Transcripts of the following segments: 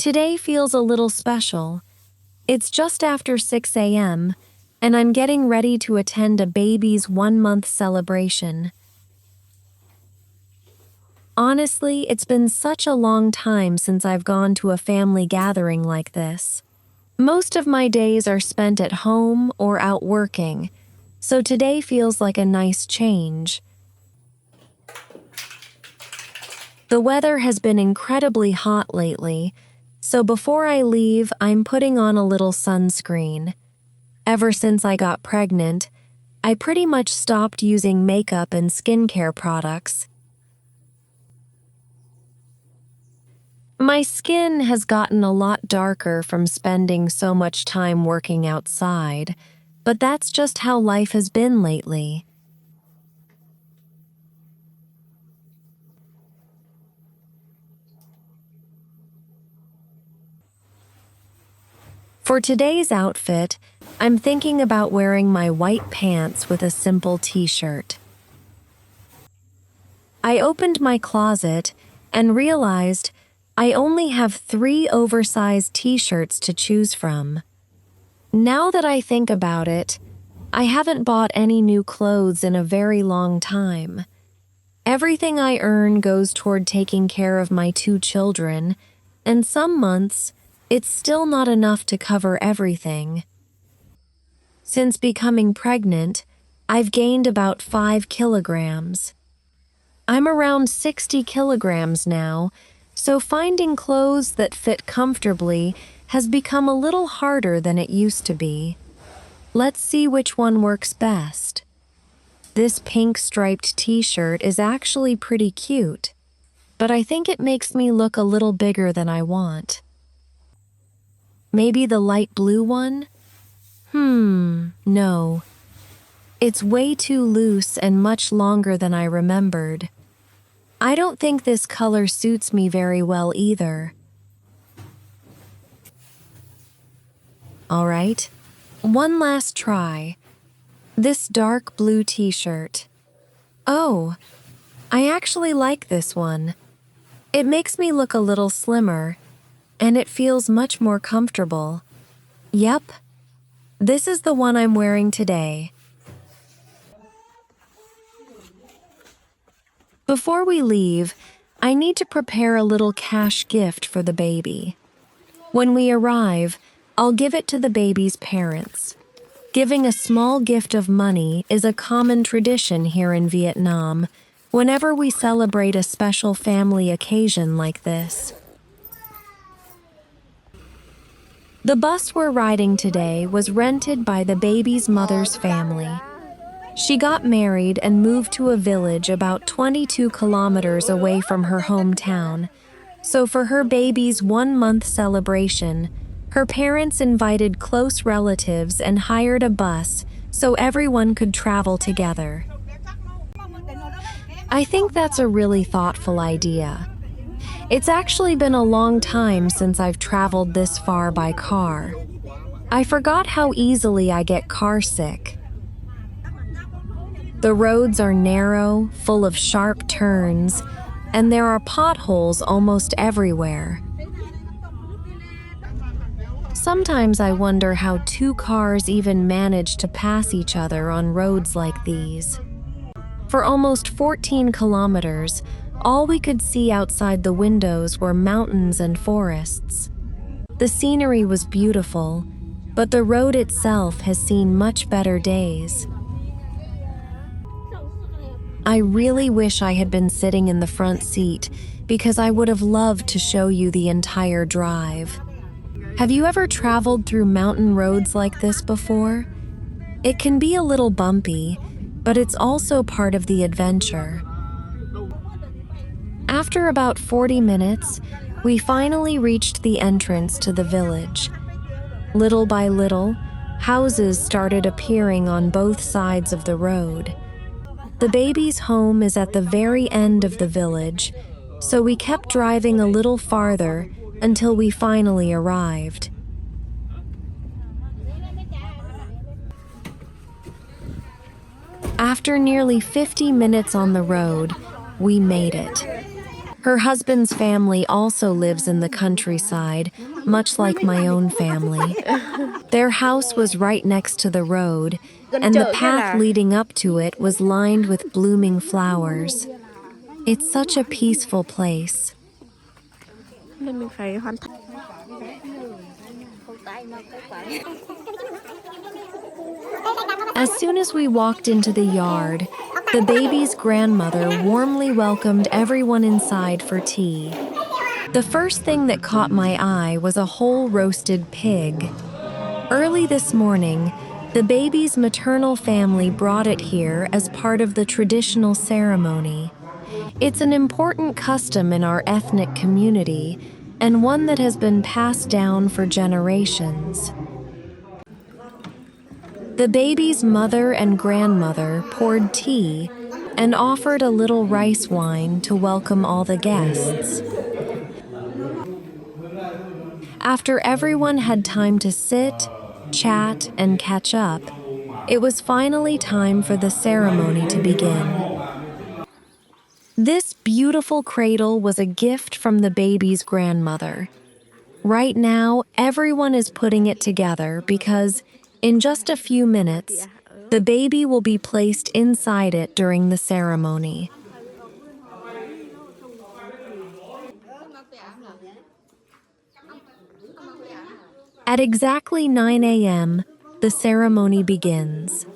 Today feels a little special. It's just after 6 a.m., and I'm getting ready to attend a baby's 1-month celebration. Honestly, it's been such a long time since I've gone to a family gathering like this. Most of my days are spent at home or out working, so today feels like a nice change. The weather has been incredibly hot lately, so before I leave, I'm putting on a little sunscreen. Ever since I got pregnant, I pretty much stopped using makeup and skincare products. My skin has gotten a lot darker from spending so much time working outside, but that's just how life has been lately. For today's outfit, I'm thinking about wearing my white pants with a simple t-shirt. I opened my closet and realized I only have 3 oversized t-shirts to choose from. Now that I think about it, I haven't bought any new clothes in a very long time. Everything I earn goes toward taking care of my 2 children, and some months, it's still not enough to cover everything. Since becoming pregnant, I've gained about 5 kilograms. I'm around 60 kilograms now, so finding clothes that fit comfortably has become a little harder than it used to be. Let's see which one works best. This pink striped t-shirt is actually pretty cute, but I think it makes me look a little bigger than I want. Maybe the light blue one? No. It's way too loose and much longer than I remembered. I don't think this color suits me very well either. All right, one last try. This dark blue t-shirt. Oh, I actually like this one. It makes me look a little slimmer, and it feels much more comfortable. Yep, this is the one I'm wearing today. Before we leave, I need to prepare a little cash gift for the baby. When we arrive, I'll give it to the baby's parents. Giving a small gift of money is a common tradition here in Vietnam whenever we celebrate a special family occasion like this. The bus we're riding today was rented by the baby's mother's family. She got married and moved to a village about 22 kilometers away from her hometown, so for her baby's 1-month celebration, her parents invited close relatives and hired a bus so everyone could travel together. I think that's a really thoughtful idea. It's actually been a long time since I've traveled this far by car. I forgot how easily I get car sick. The roads are narrow, full of sharp turns, and there are potholes almost everywhere. Sometimes I wonder how 2 cars even manage to pass each other on roads like these. For almost 14 kilometers, all we could see outside the windows were mountains and forests. The scenery was beautiful, but the road itself has seen much better days. I really wish I had been sitting in the front seat because I would have loved to show you the entire drive. Have you ever traveled through mountain roads like this before? It can be a little bumpy, but it's also part of the adventure. After about 40 minutes, we finally reached the entrance to the village. Little by little, houses started appearing on both sides of the road. The baby's home is at the very end of the village, so we kept driving a little farther until we finally arrived. After nearly 50 minutes on the road, we made it. Her husband's family also lives in the countryside, much like my own family. Their house was right next to the road, and the path leading up to it was lined with blooming flowers. It's such a peaceful place. As soon as we walked into the yard, the baby's grandmother warmly welcomed everyone inside for tea. The first thing that caught my eye was a whole roasted pig. Early this morning, the baby's maternal family brought it here as part of the traditional ceremony. It's an important custom in our ethnic community and one that has been passed down for generations. The baby's mother and grandmother poured tea and offered a little rice wine to welcome all the guests. After everyone had time to sit, chat, and catch up, it was finally time for the ceremony to begin. This beautiful cradle was a gift from the baby's grandmother. Right now, everyone is putting it together because, in just a few minutes, the baby will be placed inside it during the ceremony. At exactly 9 a.m., the ceremony begins.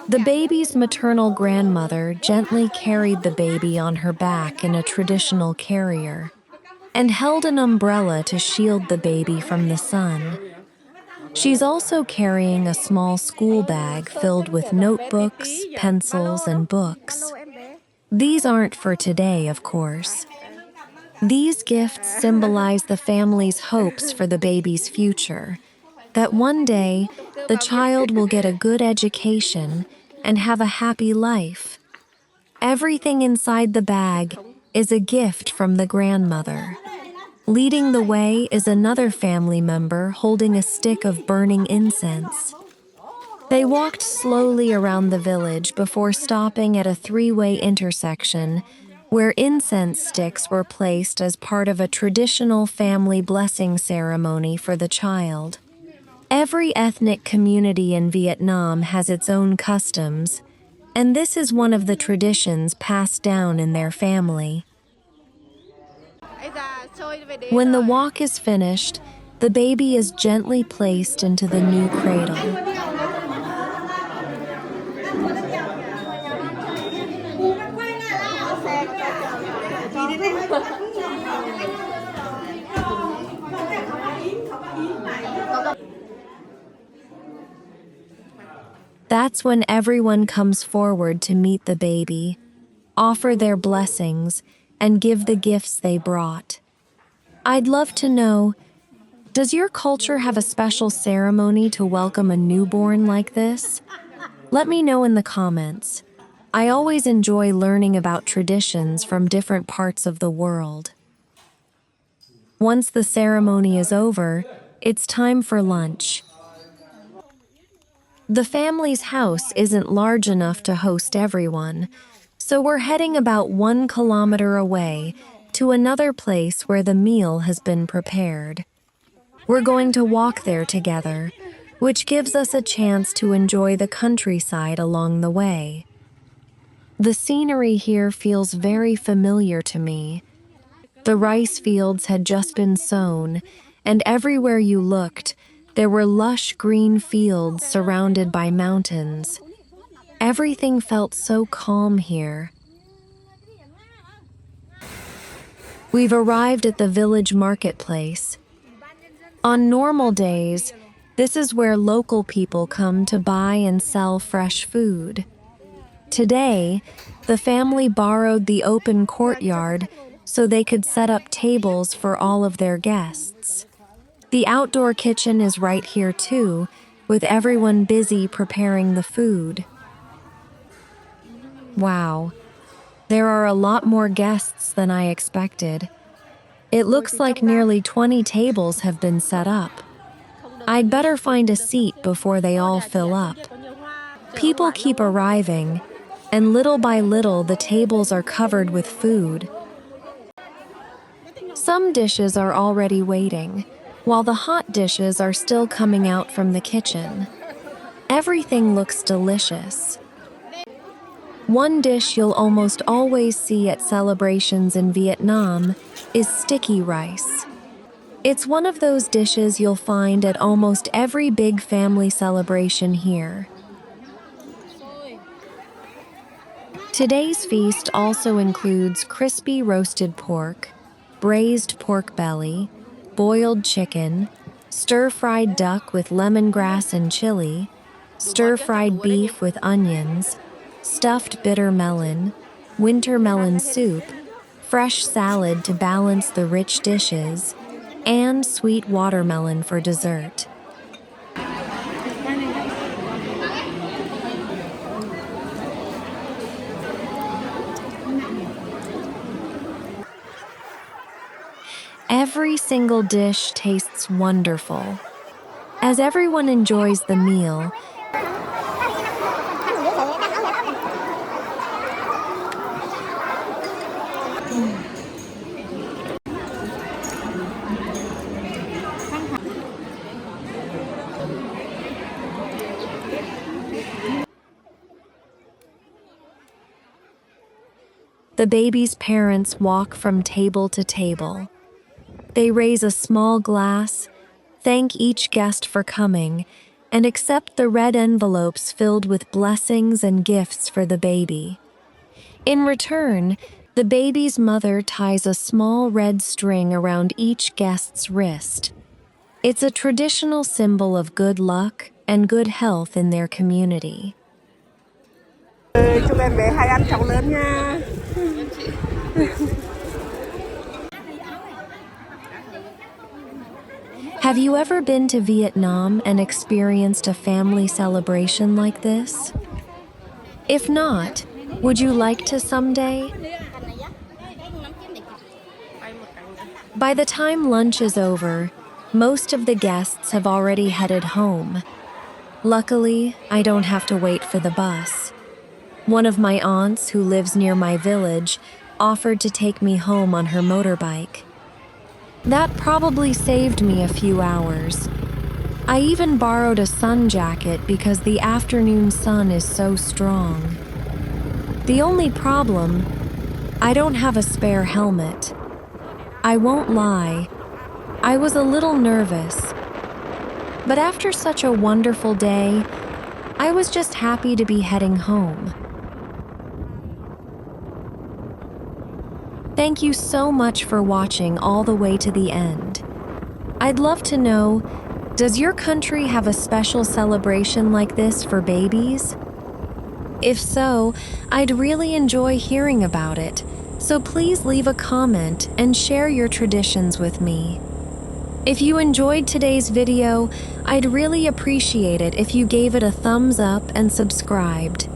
The baby's maternal grandmother gently carried the baby on her back in a traditional carrier and held an umbrella to shield the baby from the sun. She's also carrying a small school bag filled with notebooks, pencils, and books. These aren't for today, of course. These gifts symbolize the family's hopes for the baby's future, that one day the child will get a good education and have a happy life. Everything inside the bag is a gift from the grandmother. Leading the way is another family member holding a stick of burning incense. They walked slowly around the village before stopping at a three-way intersection where incense sticks were placed as part of a traditional family blessing ceremony for the child. Every ethnic community in Vietnam has its own customs, and this is one of the traditions passed down in their family. When the walk is finished, the baby is gently placed into the new cradle. That's when everyone comes forward to meet the baby, offer their blessings, and give the gifts they brought. I'd love to know, does your culture have a special ceremony to welcome a newborn like this? Let me know in the comments. I always enjoy learning about traditions from different parts of the world. Once the ceremony is over, it's time for lunch. The family's house isn't large enough to host everyone, so we're heading about 1 kilometer away to another place where the meal has been prepared. We're going to walk there together, which gives us a chance to enjoy the countryside along the way. The scenery here feels very familiar to me. The rice fields had just been sown, and everywhere you looked, there were lush green fields surrounded by mountains. Everything felt so calm here. We've arrived at the village marketplace. On normal days, this is where local people come to buy and sell fresh food. Today, the family borrowed the open courtyard so they could set up tables for all of their guests. The outdoor kitchen is right here too, with everyone busy preparing the food. Wow, there are a lot more guests than I expected. It looks like nearly 20 tables have been set up. I'd better find a seat before they all fill up. People keep arriving, and little by little the tables are covered with food. Some dishes are already waiting, while the hot dishes are still coming out from the kitchen. Everything looks delicious. One dish you'll almost always see at celebrations in Vietnam is sticky rice. It's one of those dishes you'll find at almost every big family celebration here. Today's feast also includes crispy roasted pork, braised pork belly, boiled chicken, stir-fried duck with lemongrass and chili, stir-fried beef with onions, stuffed bitter melon, winter melon soup, fresh salad to balance the rich dishes, and sweet watermelon for dessert. Every single dish tastes wonderful. As everyone enjoys the meal, the baby's parents walk from table to table. They raise a small glass, thank each guest for coming, and accept the red envelopes filled with blessings and gifts for the baby. In return, the baby's mother ties a small red string around each guest's wrist. It's a traditional symbol of good luck and good health in their community. Chúc em bé hai ăn chóng lớn nha. Have you ever been to Vietnam and experienced a family celebration like this? If not, would you like to someday? By the time lunch is over, most of the guests have already headed home. Luckily, I don't have to wait for the bus. One of my aunts, who lives near my village, offered to take me home on her motorbike. That probably saved me a few hours. I even borrowed a sun jacket because the afternoon sun is so strong. The only problem, I don't have a spare helmet. I won't lie, I was a little nervous. But after such a wonderful day, I was just happy to be heading home. Thank you so much for watching all the way to the end. I'd love to know, does your country have a special celebration like this for babies? If so, I'd really enjoy hearing about it, so please leave a comment and share your traditions with me. If you enjoyed today's video, I'd really appreciate it if you gave it a thumbs up and subscribed.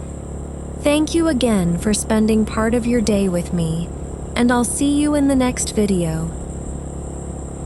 Thank you again for spending part of your day with me, and I'll see you in the next video.